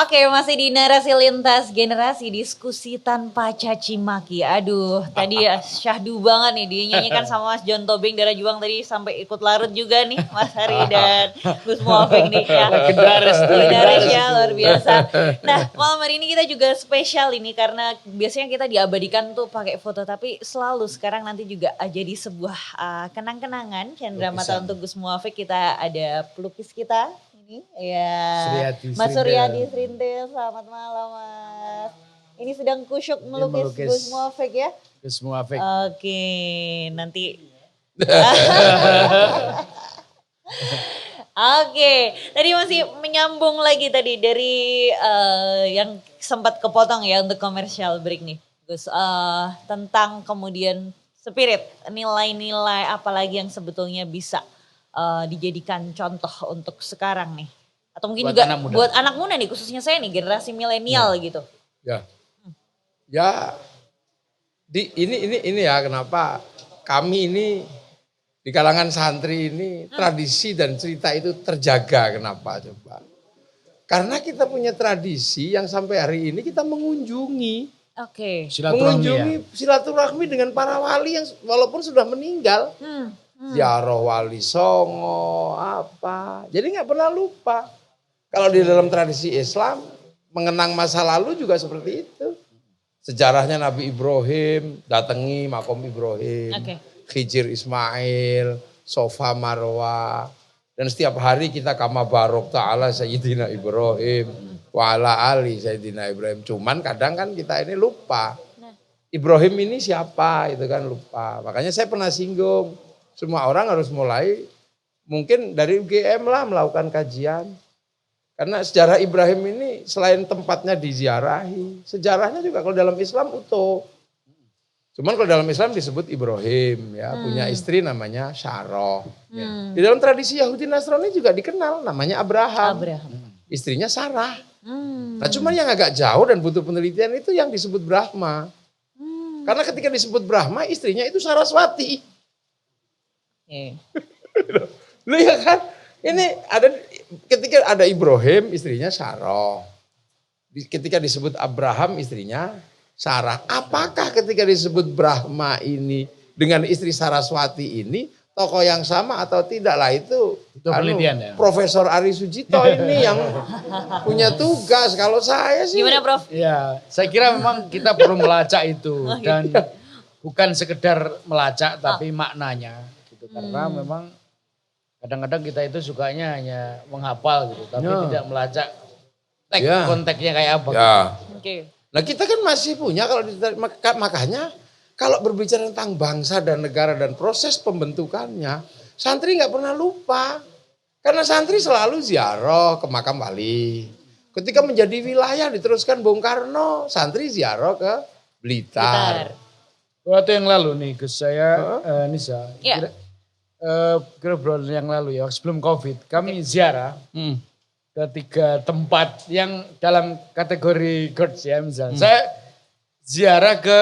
Oke, masih di narasi lintas generasi, diskusi tanpa caci maki. Aduh, tadi ya syahdu banget nih, dia nyanyikan sama Mas John Tobing, Dara Juang tadi sampai ikut larut juga nih Mas Hari dan Gus Muafik nih ya. Legendaris ya, luar biasa. Nah, malam hari ini kita juga spesial ini karena biasanya kita diabadikan tuh pakai foto, tapi selalu sekarang nanti juga jadi sebuah kenang-kenangan Chandra Mata untuk Gus Muafik. Kita ada pelukis kita. Ini ya Mas Suryadi Srintil, selamat malam Mas. Ini sedang kusyuk melukis Gus Muafik ya? Gus Muafik. Oke, nanti. Oke, tadi masih menyambung lagi tadi dari yang sempat kepotong ya untuk commercial break nih Gus. Tentang kemudian spirit, nilai-nilai apalagi yang sebetulnya bisa dijadikan contoh untuk sekarang nih, atau mungkin buat juga buat anak muda nih, khususnya saya nih generasi milenial gitu. Ini ya kenapa kami ini di kalangan santri ini tradisi dan cerita itu terjaga. Kenapa coba? Karena kita punya tradisi yang sampai hari ini kita mengunjungi. Silaturahmi dengan para wali yang walaupun sudah meninggal. Ziarah Wali Songo apa. Jadi nggak pernah lupa. Kalau di dalam tradisi Islam mengenang masa lalu juga seperti itu. Sejarahnya Nabi Ibrahim datangi makom Ibrahim, Khijir Ismail, Sofa Marwa, dan setiap hari kita kama barok ta'ala Sayyidina Ibrahim wa ala ali Sayyidina Ibrahim. Cuman kadang kan kita ini lupa. Ibrahim ini siapa itu kan lupa. Makanya saya pernah singgung. Semua orang harus mulai mungkin dari UGM lah melakukan kajian. Karena sejarah Ibrahim ini selain tempatnya diziarahi, sejarahnya juga kalau dalam Islam utuh. Cuman kalau dalam Islam disebut Ibrahim ya, punya istri namanya Syarah. Di dalam tradisi Yahudi Nasrani juga dikenal namanya Abraham. Istrinya Sarah. Nah cuman yang agak jauh dan butuh penelitian itu yang disebut Brahma. Karena ketika disebut Brahma istrinya itu Saraswati. Lu ya kan, ini ada ketika ada Ibrahim istrinya Sarah, ketika disebut Abraham istrinya Sarah. Apakah ketika disebut Brahma ini dengan istri Saraswati ini tokoh yang sama atau tidak lah itu penelitian ya. Profesor Ari Sujito ini yang punya tugas. Kalau saya sih gimana Prof? Ya saya kira memang kita perlu melacak itu dan bukan sekedar melacak tapi maknanya. Karena memang kadang-kadang kita itu sukanya hanya menghafal gitu, tapi tidak melacak konteksnya kayak apa. Gitu. Nah kita kan masih punya makanya kalau berbicara tentang bangsa dan negara dan proses pembentukannya, santri nggak pernah lupa. Karena santri selalu ziarah ke makam wali. Ketika menjadi wilayah diteruskan Bung Karno, santri ziarah ke Blitar. Waktu yang lalu nih Gus saya Nisa. Kira bulan yang lalu ya sebelum COVID kami ziarah ke 3 tempat yang dalam kategori GERDS ya misalnya. Saya ziarah ke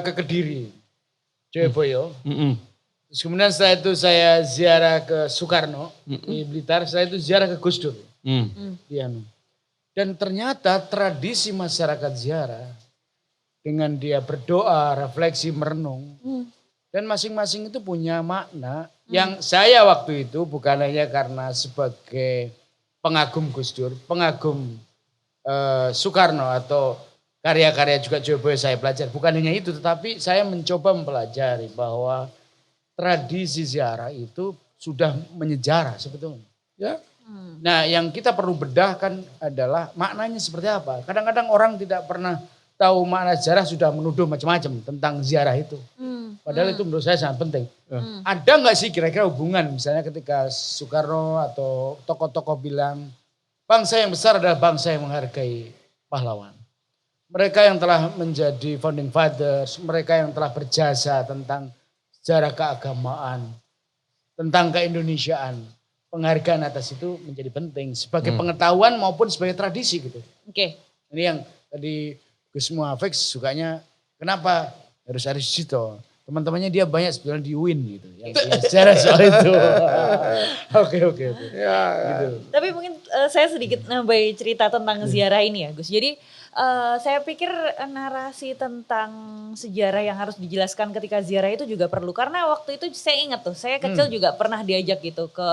Kediri, Joyoboyo. Terus kemudian setelah itu saya ziarah ke Soekarno di Blitar. Saya itu ziarah ke Gus Dur. Dan ternyata tradisi masyarakat ziarah dengan dia berdoa, refleksi, merenung. Dan masing-masing itu punya makna yang saya waktu itu bukan hanya karena sebagai pengagum Gus Dur, pengagum Soekarno atau karya-karya juga Joyoboyo saya pelajari. Bukan hanya itu tetapi saya mencoba mempelajari bahwa tradisi ziarah itu sudah menyejarah sebetulnya. Ya. Nah yang kita perlu bedahkan adalah maknanya seperti apa. Kadang-kadang orang tidak pernah tahu makna ziarah sudah menuduh macam-macam tentang ziarah itu. Padahal itu menurut saya sangat penting. Ada nggak sih kira-kira hubungan misalnya ketika Soekarno atau tokoh-tokoh bilang bangsa yang besar adalah bangsa yang menghargai pahlawan. Mereka yang telah menjadi founding fathers, mereka yang telah berjasa tentang sejarah keagamaan, tentang keindonesiaan. Penghargaan atas itu menjadi penting sebagai pengetahuan maupun sebagai tradisi gitu. Ini yang tadi Gus Muafik sukanya kenapa harus Ari Sujito. teman-temannya dia banyak sebenarnya di UIN gitu. Yang sejarah soal itu. Oke. Ya, Gitu. Tapi mungkin saya sedikit nambahin cerita tentang ziarah ini ya Gus. Jadi saya pikir narasi tentang sejarah yang harus dijelaskan ketika ziarah itu juga perlu. Karena waktu itu saya ingat tuh, saya kecil juga pernah diajak gitu ke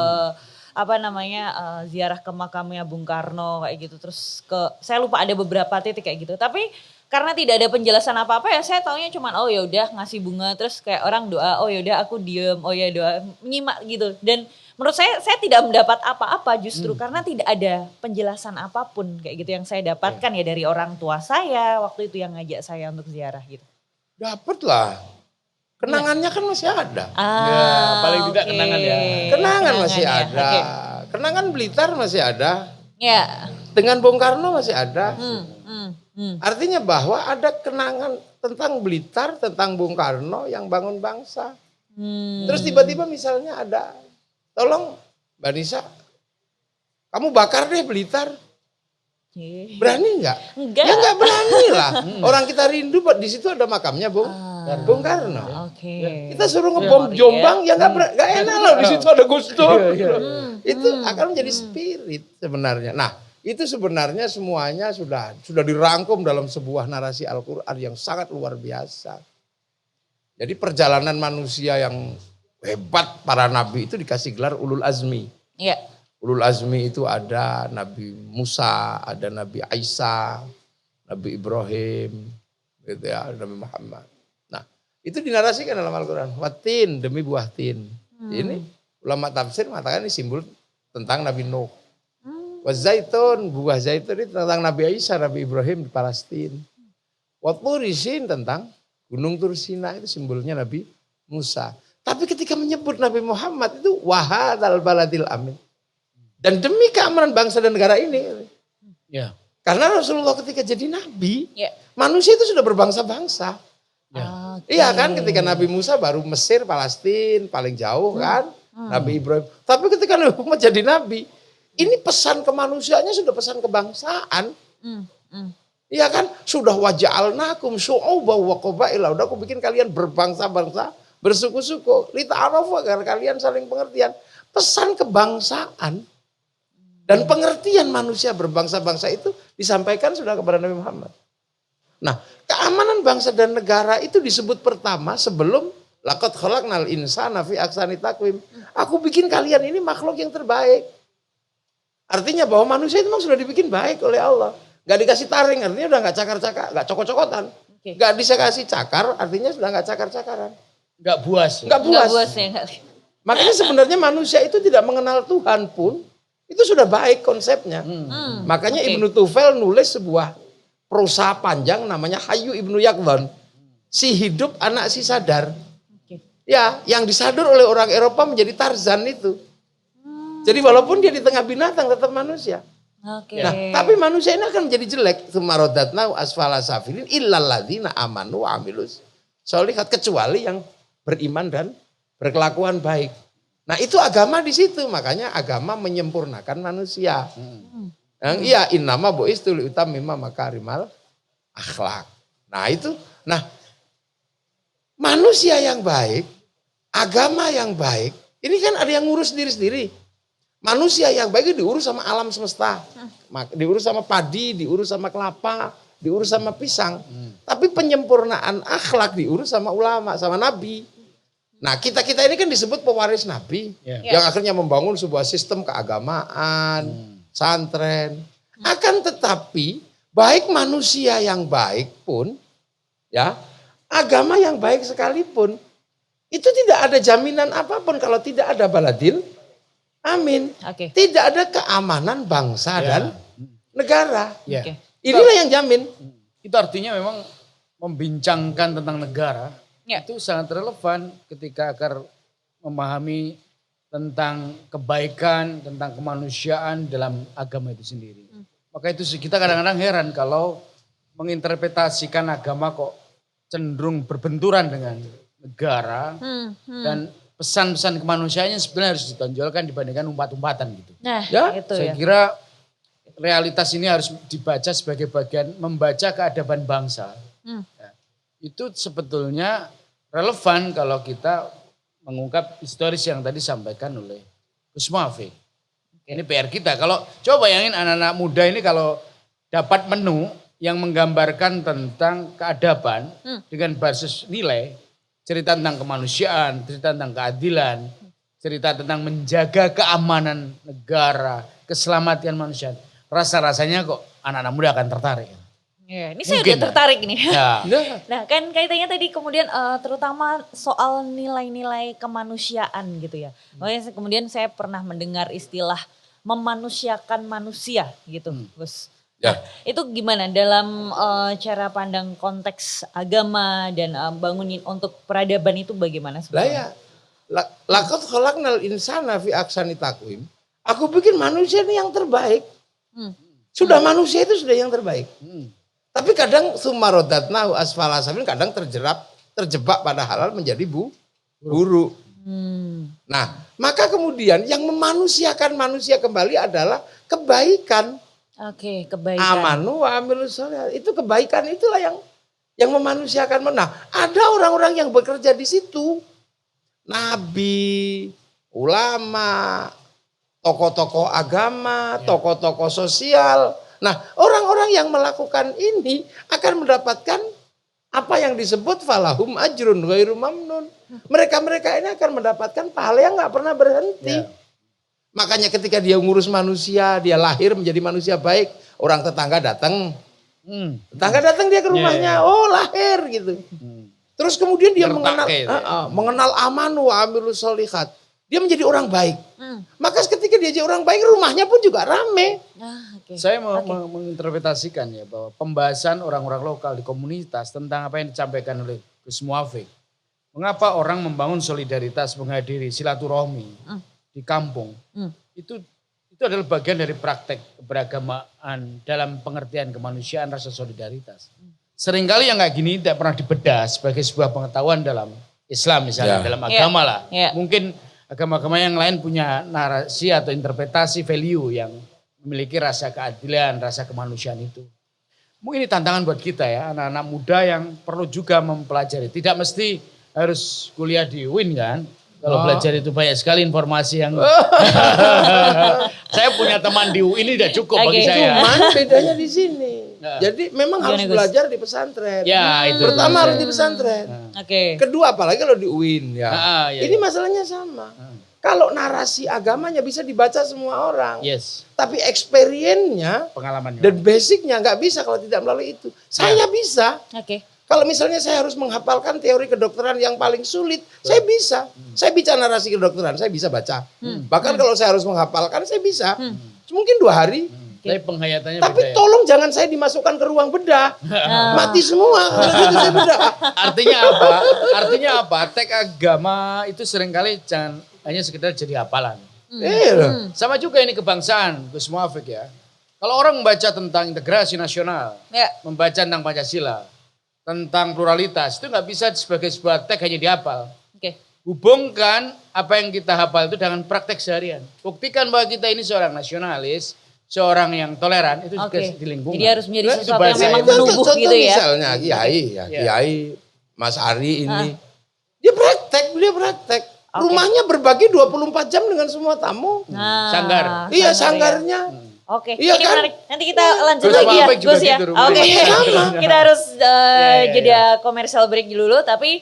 ziarah ke makamnya Bung Karno kayak gitu. Terus saya lupa ada beberapa titik kayak gitu. Tapi karena tidak ada penjelasan apa-apa ya saya taunya cuman oh ya udah ngasih bunga terus kayak orang doa oh ya udah aku diem oh ya doa menyimak gitu. Dan menurut saya tidak mendapat apa-apa justru karena tidak ada penjelasan apapun kayak gitu yang saya dapatkan ya dari orang tua saya waktu itu yang ngajak saya untuk ziarah gitu. Dapet lah. Kenangannya kan masih ada. Ya, paling tidak kenangan ya. Kenangan masih ya. ada. Oke. Kenangan Blitar masih ada. Ya. Dengan Bung Karno masih ada. Hmm. Artinya bahwa ada kenangan tentang Blitar, tentang Bung Karno yang bangun bangsa. Terus tiba-tiba misalnya ada, tolong Mbak Nisa, kamu bakar deh Blitar. Berani nggak? Enggak. Ya nggak berani lah. Orang kita rindu, di situ ada makamnya Bung Karno. Oke. Kita suruh ngebom Jombang, ya nggak enak lah. Di situ ada Gus Dur. Itu akan menjadi spirit sebenarnya. Nah, itu sebenarnya semuanya sudah dirangkum dalam sebuah narasi Al-Quran yang sangat luar biasa. Jadi perjalanan manusia yang hebat, para nabi itu dikasih gelar Ulul Azmi. Iya. Ulul Azmi itu ada Nabi Musa, ada Nabi Isa, Nabi Ibrahim, gitu ya, Nabi Muhammad. Nah, itu dinarasikan dalam Al-Quran. Watin demi buah tin. Ini ulama tafsir mengatakan ini simbol tentang Nabi Nuh. Wazaitun, buah zaitun itu tentang Nabi Isa, Nabi Ibrahim di Palestina. Waturisin tentang Gunung Tursina itu simbolnya Nabi Musa. Tapi ketika menyebut Nabi Muhammad itu wahadal baladil amin. Dan demi keamanan bangsa dan negara ini. Ya. Karena Rasulullah ketika jadi nabi, manusia itu sudah berbangsa-bangsa. Iya kan, ketika Nabi Musa baru Mesir, Palestina, paling jauh kan. Nabi Ibrahim. Tapi ketika Nabi Muhammad jadi nabi, ini pesan kemanusiaannya sudah pesan kebangsaan. Iya kan, sudah waja'alnakum syu'uban wa qabaila. Udah aku bikin kalian berbangsa-bangsa, bersuku-suku. Lita'arafu agar kalian saling pengertian. Pesan kebangsaan dan pengertian manusia berbangsa-bangsa itu disampaikan sudah kepada Nabi Muhammad. Nah, keamanan bangsa dan negara itu disebut pertama sebelum laqad khalaqnal insana fi ahsani taqwim. Aku bikin kalian ini makhluk yang terbaik. Artinya bahwa manusia itu memang sudah dibikin baik oleh Allah. Gak dikasih taring, artinya udah gak cakar-cakar, gak cokot-cokotan. Gak bisa kasih cakar, artinya sudah gak cakar-cakaran. Gak buas. Gak buas. Ya. Makanya sebenarnya manusia itu tidak mengenal Tuhan pun, itu sudah baik konsepnya. Makanya Ibnu Tufel nulis sebuah prosa panjang namanya Hayyu Ibnu Yaqdhan. Si hidup anak si sadar. Ya, yang disadar oleh orang Eropa menjadi Tarzan itu. Jadi walaupun dia di tengah binatang tetap manusia. Nah, tapi manusia ini akan menjadi jelek. Tsummarodatna asfala safilin illal ladzina amanu wa amilus sholihat, kecuali yang beriman dan berkelakuan baik. Nah, itu agama di situ. Makanya agama menyempurnakan manusia. Iya, innama bu'istu liutammima makarimal akhlak. Nah, itu. Nah, manusia yang baik, agama yang baik, ini kan ada yang ngurus diri sendiri. Manusia yang baik itu diurus sama alam semesta. Diurus sama padi, diurus sama kelapa, diurus sama pisang. Tapi penyempurnaan akhlak diurus sama ulama, sama nabi. Nah, kita-kita ini kan disebut pewaris nabi. Yang akhirnya membangun sebuah sistem keagamaan, santren. Akan tetapi, baik manusia yang baik pun, ya, agama yang baik sekalipun, itu tidak ada jaminan apapun kalau tidak ada baladil amin. Tidak ada keamanan bangsa dan negara. Inilah yang jamin. Itu artinya memang membincangkan tentang negara itu sangat relevan ketika akan memahami tentang kebaikan, tentang kemanusiaan dalam agama itu sendiri. Maka itu kita kadang-kadang heran kalau menginterpretasikan agama kok cenderung berbenturan dengan negara dan pesan-pesan kemanusiaannya sebenarnya harus ditonjolkan dibandingkan umpat-umpatan gitu. Nah, itu saya kira realitas ini harus dibaca sebagai bagian membaca keadaban bangsa. Ya, itu sebetulnya relevan kalau kita mengungkap historis yang tadi disampaikan oleh Gus Muafik. Ini PR kita. Kalau coba bayangin anak-anak muda ini kalau dapat menu yang menggambarkan tentang keadaban dengan basis nilai, cerita tentang kemanusiaan, cerita tentang keadilan, cerita tentang menjaga keamanan negara, keselamatan manusia. Rasa-rasanya kok anak-anak muda akan tertarik. Ya, ini saya udah tertarik nih. Ya. Nah kan kaitannya tadi kemudian terutama soal nilai-nilai kemanusiaan gitu ya. Makanya kemudian saya pernah mendengar istilah memanusiakan manusia gitu Gus. Ya. Nah, itu gimana dalam cara pandang konteks agama dan bangunin untuk peradaban itu bagaimana sebenarnya? Laqad khalaqnal insana fi ahsani taqwim. Aku pikir manusia ini yang terbaik. Sudah manusia itu sudah yang terbaik. Tapi kadang sumarodatnahu asfala safilin, kadang terjebak pada halal menjadi buruk. Nah, maka kemudian yang memanusiakan manusia kembali adalah kebaikan. Oke, kebaikan. Amanu wa amilus sholihat. Itu kebaikan itulah yang memanusiakan. Nah, ada orang-orang yang bekerja di situ. Nabi, ulama, tokoh-tokoh agama, tokoh-tokoh sosial. Nah, orang-orang yang melakukan ini akan mendapatkan apa yang disebut falahum ajrun ghairu mamnun. Mereka-mereka ini akan mendapatkan pahala yang gak pernah berhenti. Makanya ketika dia ngurus manusia, dia lahir menjadi manusia baik. Orang tetangga datang. Tetangga datang dia ke rumahnya, oh lahir gitu. Terus kemudian dia mengenal amanu wa amilus sholihat. Dia menjadi orang baik. Maka ketika dia jadi orang baik, rumahnya pun juga rame. Saya mau menginterpretasikan ya bahwa pembahasan orang-orang lokal di komunitas tentang apa yang disampaikan oleh Gus Muafik. Mengapa orang membangun solidaritas, menghadiri silaturahmi di kampung. Itu adalah bagian dari praktek keberagamaan dalam pengertian kemanusiaan, rasa solidaritas. Seringkali yang kayak gini tidak pernah dibedah sebagai sebuah pengetahuan dalam Islam misalnya, dalam agama lah. Mungkin agama-agama yang lain punya narasi atau interpretasi value yang memiliki rasa keadilan, rasa kemanusiaan itu. Mungkin ini tantangan buat kita ya, anak-anak muda yang perlu juga mempelajari. Tidak mesti harus kuliah di UIN kan. Kalau belajar itu banyak sekali informasi yang saya punya teman di UIN ini udah cukup bagi saya. Cuman bedanya di sini. Jadi memang harus belajar di pesantren. Ya, itu. Pertama harus di pesantren. Kedua apalagi kalau di UIN ya. Ini masalahnya sama. Kalau narasi agamanya bisa dibaca semua orang. Tapi experience-nya, pengalamannya dan basicnya nggak bisa kalau tidak melalui itu. Saya bisa. Kalau misalnya saya harus menghafalkan teori kedokteran yang paling sulit, saya bisa. Saya bicara narasi kedokteran, saya bisa baca. Bahkan kalau saya harus menghafalkan, saya bisa. Mungkin 2 hari. Tapi penghayatannya Tapi beda, tolong jangan saya dimasukkan ke ruang bedah. Mati semua kalau gitu saya bedah. Artinya apa? Artinya apa? Teks agama itu seringkali jangan hanya sekedar jadi hafalan. Sama juga ini kebangsaan, Gus Muafik ya. Kalau orang membaca tentang integrasi nasional, membaca tentang Pancasila, tentang pluralitas, itu nggak bisa sebagai sebuah teks hanya dihafal. Hubungkan apa yang kita hafal itu dengan praktek seharian. Buktikan bahwa kita ini seorang nasionalis, seorang yang toleran, itu juga di lingkungan. Jadi harus menjadi sesuatu yang memang menumbuh gitu ya. Misalnya Kiai, Mas Ari ini, dia praktek. Rumahnya berbagi 24 jam dengan semua tamu. Sanggar. Iya, sanggarnya. Iya ini kan? Menarik. Nanti kita lanjut lagi ya, Gus ya. Kita harus jeda komersial break dulu, tapi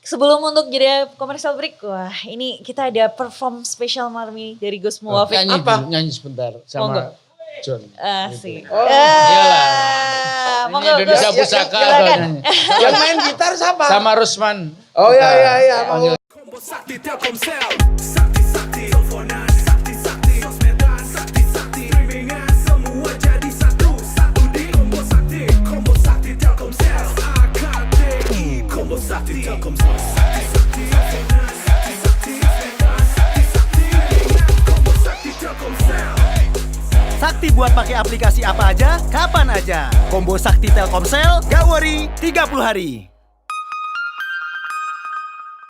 sebelum untuk jeda komersial break, wah ini kita ada perform spesial Marmi dari Gus Muafik. Nyanyi sebentar sama John. Asik. Monggo Indonesia Pusaka. Yang main gitar siapa? Sama Rusman. Oh iya. Kombo Sakti Telkomsel, Sakti teleponan, Sakti sosmedan, Sakti streamingan, semua jadi satu di Kombo Sakti Telkomsel, AKTI Kombo Sakti Telkomsel, Sakti teleponan, Sakti sosmedan, Sakti Kombo Sakti Telkomsel. Sakti buat pakai aplikasi apa aja, kapan aja. Kombo Sakti Telkomsel, gak worry, 30 hari.